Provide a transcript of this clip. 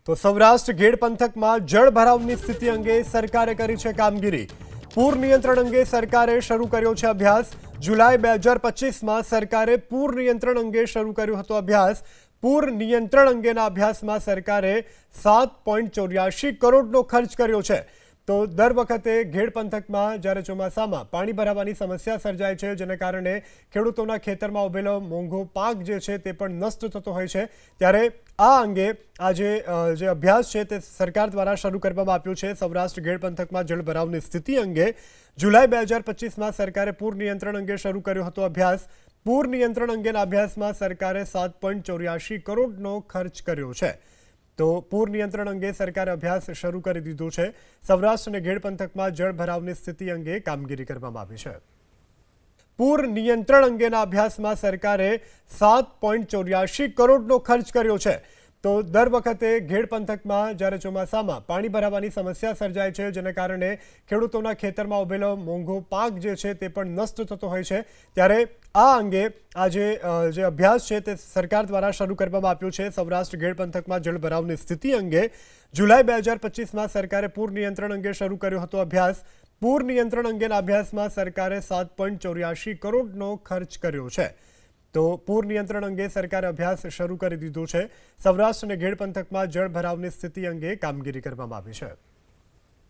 તો સૌરાષ્ટ્ર ગેડ પંથકમાં જળભરાવની સ્થિતિ અંગે સરકારે કરી છે કામગીરી। પૂર નિયંત્રણ અંગે સરકારે શરૂ કર્યો છે અભ્યાસ। જુલાઈ 2025માં સરકારે પૂર નિયંત્રણ અંગે શરૂ કર્યો હતો અભ્યાસ। પૂર નિયંત્રણ અંગેના અભ્યાસમાં સરકારે 7.84 કરોડનો ખર્ચ કર્યો છે। તો દર વખતે ગેડ પંથકમાં જ્યારે ચોમાસામાં પાણી ભરાવાની સમસ્યા સર્જાય છે, જેને કારણે ખેડૂતોના ખેતરમાં ઉભેલો મોંઘો પાક જે છે તે પણ નષ્ટ થતો હોય છે। ત્યારે આ અંગે આજે જે અભ્યાસ છે તે સરકાર દ્વારા શરૂ કરવામાં આવ્યો છે। સૌરાષ્ટ્ર ગેડ પંથકમાં જળભરાવની સ્થિતિ અંગે જુલાઈ 2025માં સરકારે પૂર નિયંત્રણ અંગે શરૂ કર્યો હતો અભ્યાસ। પૂર નિયંત્રણ અંગેના અભ્યાસમાં સરકારે 7.84 કરોડનો ખર્ચ કર્યો છે। તો પૂર નિયંત્રણ અંગે સરકારે અભ્યાસ શરૂ કરી દીધો છે। સૌરાષ્ટ્ર અને ગેડ પંથકમાં જળભરાવની સ્થિતિ અંગે કામગીરી કરવામાં આવી છે। પૂર નિયંત્રણ અંગેના અભ્યાસમાં સરકારે 7.84 કરોડનો ખર્ચ કર્યો છે। તો દર વખતે ગેડ પંથકમાં જ્યારે ચોમાસામાં પાણી ભરાવાની સમસ્યા સર્જાય છે, જેને કારણે ખેડૂતોના ખેતરમાં ઉભેલો મોંઘો પાક જે છે તે પણ નષ્ટ થતો હોય છે। ત્યારે આ અંગે આજે જે અભ્યાસ છે તે સરકાર દ્વારા શરૂ કરવામાં આવ્યો છે। સૌરાષ્ટ્ર ગેડ પંથકમાં જળભરાવની સ્થિતિ અંગે જુલાઈ 2025માં સરકારે પૂર નિયંત્રણ અંગે શરૂ કર્યો હતો અભ્યાસ। પૂર નિયંત્રણ અંગેના અભ્યાસમાં સરકારે 7.84 કરોડનો ખર્ચ કર્યો છે। તો પૂર નિયંત્રણ અંગે સરકારે અભ્યાસ શરૂ કરી દીધો છે। સૌરાષ્ટ્ર અને ગેડ પંથકમાં જળભરાવની સ્થિતિ અંગે કામગીરી કરવામાં આવી છે।